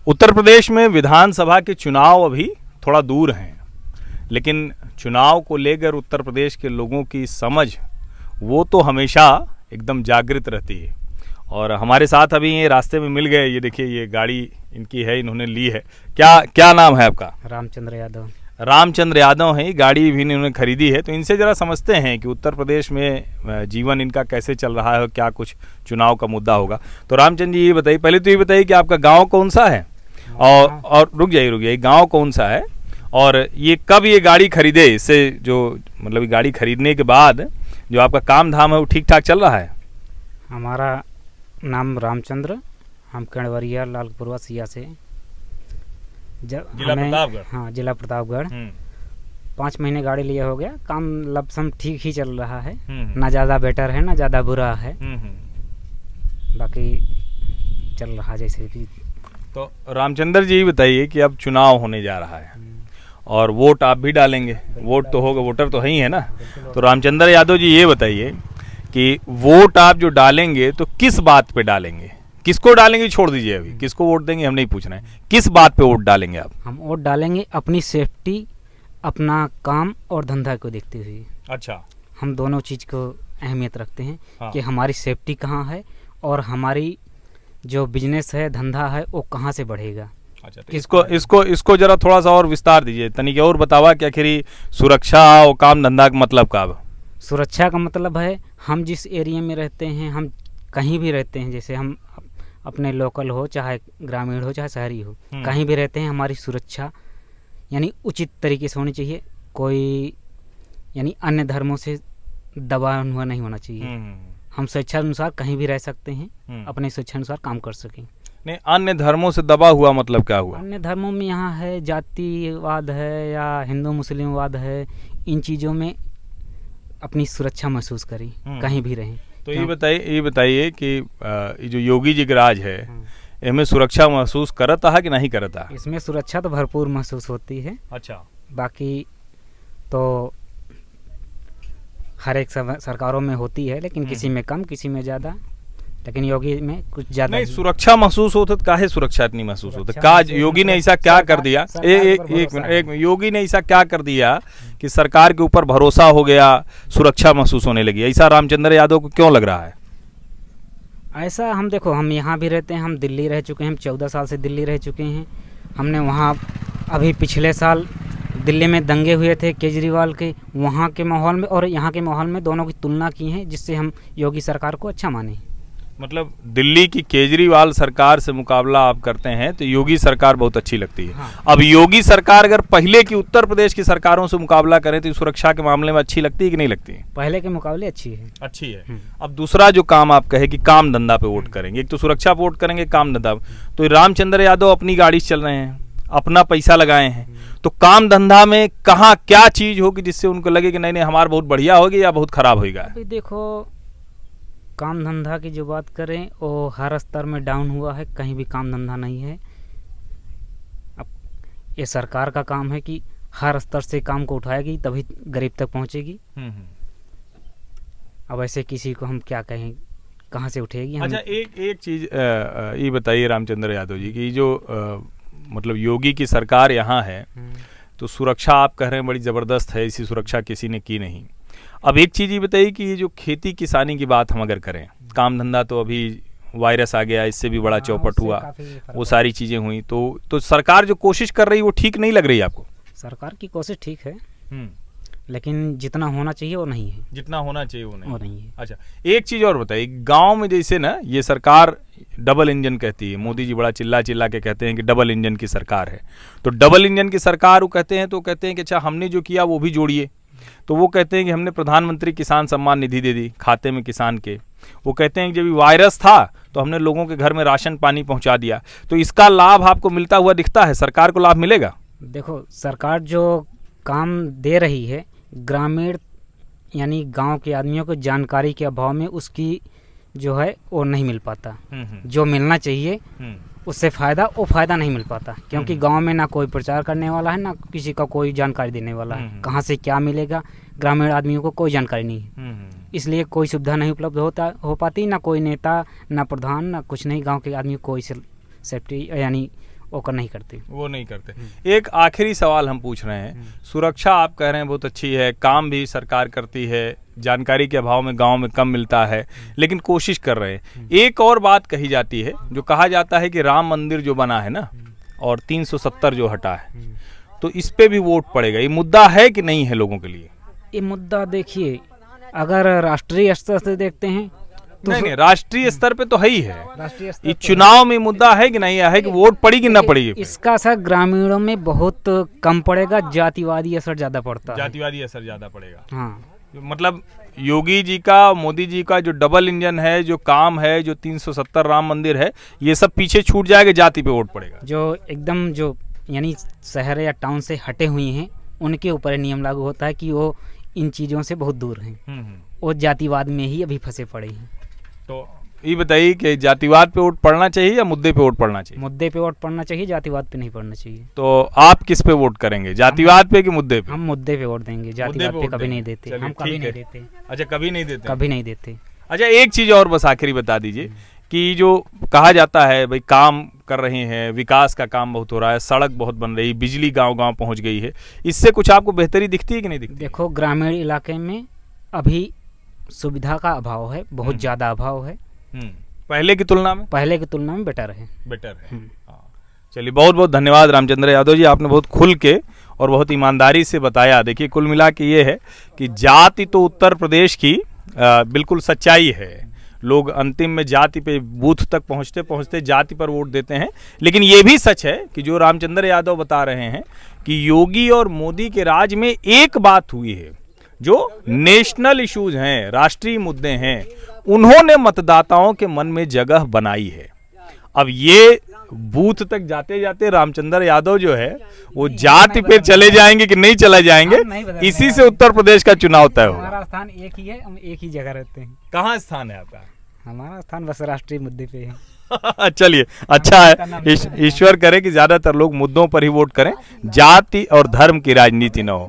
उत्तर प्रदेश में विधानसभा के चुनाव अभी थोड़ा दूर हैं, लेकिन चुनाव को लेकर उत्तर प्रदेश के लोगों की समझ वो तो हमेशा एकदम जागृत रहती है। और हमारे साथ अभी ये रास्ते में मिल गए, ये देखिए ये गाड़ी इनकी है, इन्होंने ली है। क्या नाम है आपका? रामचंद्र यादव। रामचंद्र यादव हैं, गाड़ी भी इन्होंने खरीदी है। तो इनसे ज़रा समझते हैं कि उत्तर प्रदेश में जीवन इनका कैसे चल रहा है और क्या कुछ चुनाव का मुद्दा होगा। तो रामचंद्र जी ये बताइए, पहले तो ये बताइए कि आपका गांव कौन सा है और रुक जाइए गांव कौन सा है और ये कब ये गाड़ी खरीदे? इससे जो मतलब गाड़ी खरीदने के बाद जो आपका काम धाम है वो ठीक ठाक चल रहा है? हमारा नाम रामचंद्र, हम केड़वरिया लालपुरवा सिया से। जिला प्रतापगढ़। हाँ, जिला प्रतापगढ़। 5 महीने गाड़ी लिया हो गया, काम लपसम ठीक ही चल रहा है, ना ज़्यादा बेटर है ना ज़्यादा बुरा है, बाकी चल रहा जैसे भी। तो रामचंद्र जी बताइए कि अब चुनाव होने जा रहा है और वोट आप भी डालेंगे, वोट तो होगा, वोटर तो है ही है ना। तो रामचंद्र यादव जी ये बताइए कि वोट आप जो डालेंगे तो किस बात पे डालेंगे, किसको डालेंगे छोड़ दीजिए, अभी किसको वोट देंगे हम नहीं पूछ रहे हैं, किस बात पे वोट डालेंगे आप? हम वोट डालेंगे अपनी सेफ्टी, अपना काम और धंधा को देखते हुए। अच्छा, हम दोनों चीज़ को अहमियत रखते हैं। हाँ। कि हमारी सेफ्टी कहाँ है और हमारी जो बिजनेस है, धंधा है, वो कहाँ से बढ़ेगा। अच्छा, तो इसको जरा थोड़ा सा और विस्तार दीजिए, तनिक और बतावा कि आखिर सुरक्षा और काम धंधा का मतलब का? सुरक्षा का मतलब है हम जिस एरिया में रहते हैं, हम कहीं भी रहते हैं, जैसे हम अपने लोकल हो, चाहे ग्रामीण हो, चाहे शहरी हो, कहीं भी रहते हैं, हमारी सुरक्षा यानी उचित तरीके से होनी चाहिए। कोई यानी अन्य धर्मों से दबा हुआ नहीं होना चाहिए। हम स्वेच्छा अनुसार कहीं भी रह सकते हैं, अपने स्वेच्छा अनुसार काम कर सकें। नहीं, अन्य धर्मों से दबा हुआ मतलब क्या हुआ? अन्य धर्मों में यहाँ है जातिवाद है या हिंदू मुस्लिमवाद है, इन चीज़ों में अपनी सुरक्षा महसूस करें, कहीं भी रहें। तो ये बताइए कि ये जो योगी जी का राज है, इसमें सुरक्षा महसूस करता है कि नहीं करता? इसमें सुरक्षा तो भरपूर महसूस होती है। अच्छा, बाकी तो हर एक सरकारों में होती है, लेकिन किसी में कम, किसी में ज़्यादा, लेकिन योगी में कुछ ज़्यादा। नहीं, सुरक्षा महसूस होता तो काहे सुरक्षा इतनी महसूस होता? का योगी ने ऐसा क्या कर दिया? एक योगी ने ऐसा क्या कर दिया कि सरकार के ऊपर भरोसा हो गया, सुरक्षा महसूस होने लगी? ऐसा रामचंद्र यादव को क्यों लग रहा है? ऐसा हम देखो, हम यहाँ भी रहते हैं, हम दिल्ली रह चुके हैं, हम 14 साल से दिल्ली रह चुके हैं। हमने वहाँ अभी पिछले साल दिल्ली में दंगे हुए थे केजरीवाल के, वहाँ के माहौल में और यहाँ के माहौल में दोनों की तुलना की है, जिससे हम योगी सरकार को अच्छा माने। मतलब दिल्ली की केजरीवाल सरकार से मुकाबला आप करते हैं तो योगी सरकार बहुत अच्छी लगती है। हाँ। अब योगी सरकार अगर पहले की उत्तर प्रदेश की सरकारों से मुकाबला करें तो सुरक्षा के मामले में अच्छी लगती है कि नहीं लगती है? पहले के मुकाबले अच्छी है। अच्छी है। अब दूसरा जो काम आप कहे कि काम धंधा पे वोट करेंगे, एक तो सुरक्षा पे वोट करेंगे, काम धंधा। तो रामचंद्र यादव अपनी गाड़ी से चल रहे हैं, अपना पैसा लगाए हैं, तो काम धंधा में कहाँ क्या चीज होगी जिससे उनको लगे कि नहीं नहीं हमारा बहुत बढ़िया होगी या बहुत खराब होगा? देखो, काम धंधा की जो बात करें वो हर स्तर में डाउन हुआ है, कहीं भी काम धंधा नहीं है। अब ये सरकार का काम है कि हर स्तर से काम को उठाएगी तभी गरीब तक पहुंचेगी। अब ऐसे किसी को हम क्या कहें, कहां से उठेगी? अच्छा, एक चीज़ ये बताइए रामचंद्र यादव जी की जो मतलब योगी की सरकार यहाँ है तो सुरक्षा आप कह रहे हैं बड़ी ज़बरदस्त है, इसी सुरक्षा किसी ने की नहीं। अब एक चीज़ ये बताइए कि ये जो खेती किसानी की बात हम अगर करें, काम धंधा तो अभी वायरस आ गया, इससे भी बड़ा चौपट हुआ, वो सारी चीज़ें हुई, तो सरकार जो कोशिश कर रही है वो ठीक नहीं लग रही है आपको? सरकार की कोशिश ठीक है, लेकिन जितना होना चाहिए वो नहीं है। जितना होना चाहिए वो नहीं है। अच्छा, एक चीज़ और बताइए, गांव में जैसे ना ये सरकार डबल इंजन कहती है, मोदी जी बड़ा चिल्ला चिल्ला के कहते हैं कि डबल इंजन की सरकार है, तो डबल इंजन की सरकार वो कहते हैं कि अच्छा हमने जो किया वो भी जोड़िए। तो वो कहते हैं कि हमने प्रधानमंत्री किसान सम्मान निधि दे दी खाते में किसान के। वो कहते हैं कि जब वायरस था तो हमने लोगों के घर में राशन पानी पहुंचा दिया। तो इसका लाभ आपको मिलता हुआ दिखता है? सरकार को लाभ मिलेगा? देखो, सरकार जो काम दे रही है, ग्रामीण यानी गांव के आदमियों को जानकारी के अभाव में उसकी जो है वो नहीं मिल पाता। जो मिलना चाहिए उससे वो फ़ायदा नहीं मिल पाता, क्योंकि गांव में ना कोई प्रचार करने वाला है, ना किसी का कोई जानकारी देने वाला है। कहां से क्या मिलेगा, ग्रामीण आदमियों को कोई जानकारी नहीं है, इसलिए कोई सुविधा नहीं उपलब्ध हो पाती। ना कोई नेता, ना प्रधान, ना कुछ नहीं, गांव के आदमी को कोई सेफ्टी यानी वो नहीं करते। वो नहीं करते। एक आखिरी सवाल हम पूछ रहे हैं, सुरक्षा आप कह रहे हैं बहुत अच्छी है, काम भी सरकार करती है, जानकारी के अभाव में गांव में कम मिलता है, लेकिन कोशिश कर रहे हैं। एक और बात कही जाती है, जो कहा जाता है कि राम मंदिर जो बना है ना और 370 जो हटा है, तो इस पे भी वोट पड़ेगा। ये मुद्दा है कि नहीं है लोगों के लिए? ये मुद्दा देखिए, अगर राष्ट्रीय स्तर से देखते हैं तो नहीं, राष्ट्रीय स्तर पे तो है ही है। राष्ट्रीय स्तर ये चुनाव में मुद्दा है कि नहीं है कि वोट पड़ी कि ना पड़ी? इसका असर ग्रामीणों में बहुत कम पड़ेगा, जातिवादी असर ज्यादा पड़ता है। जातिवादी असर ज्यादा पड़ेगा। हाँ, मतलब योगी जी का, मोदी जी का जो डबल इंजन है, जो काम है, जो 370 राम मंदिर है, ये सब पीछे छूट जाएगा, जाति पे वोट पड़ेगा। जो एकदम जो यानी शहर या टाउन से हटे हुए हैं उनके ऊपर नियम लागू होता है कि वो इन चीज़ों से बहुत दूर हैं। वो जातिवाद में ही अभी फंसे पड़े हैं। तो ये बताइए कि जातिवाद पे वोट पड़ना चाहिए या मुद्दे पे वोट पड़ना चाहिए? मुद्दे पे वोट पड़ना चाहिए, जातिवाद पे नहीं पड़ना चाहिए। तो आप किस पे वोट करेंगे, जातिवाद पे कि मुद्दे पे? हम मुद्दे पे वोट देंगे, जातिवाद पे कभी नहीं देते। हम कभी नहीं देते। अच्छा, कभी नहीं देते? कभी नहीं देते। अच्छा, एक चीज और बस आखिरी बता दीजिए कि जो कहा जाता है भाई काम कर रहे हैं, विकास का काम बहुत हो रहा है, सड़क बहुत बन रही, बिजली गांव-गांव पहुंच गई है, इससे कुछ आपको बेहतरी दिखती है कि नहीं दिखती? देखो, ग्रामीण इलाके में अभी सुविधा का अभाव है, बहुत ज़्यादा अभाव है। पहले की तुलना में? पहले की तुलना में बेटर है। बेटर है। चलिए, बहुत बहुत धन्यवाद रामचंद्र यादव जी, आपने बहुत खुल के और बहुत ईमानदारी से बताया। देखिए, कुल मिला के ये है कि जाति तो उत्तर प्रदेश की बिल्कुल सच्चाई है। लोग अंतिम में जाति पे बूथ तक पहुंचते पहुंचते जाति पर वोट देते हैं, लेकिन ये भी सच है कि जो रामचंद्र यादव बता रहे हैं कि योगी और मोदी के राज में एक बात हुई है, जो नेशनल इश्यूज हैं, राष्ट्रीय मुद्दे हैं, उन्होंने मतदाताओं के मन में जगह बनाई है। अब ये बूथ तक जाते जाते रामचंद्र यादव जो है वो जाति पे चले जाएंगे कि नहीं चले जाएंगे, इसी से उत्तर प्रदेश का चुनाव तय होगा। हमारा स्थान एक ही है, हम एक ही जगह रहते हैं। कहाँ स्थान है आपका? हमारा स्थान बस राष्ट्रीय मुद्दे पे है। चलिए, अच्छा है। ईश्वर करे कि ज्यादातर लोग मुद्दों पर ही वोट करें, जाति और धर्म की राजनीति न हो।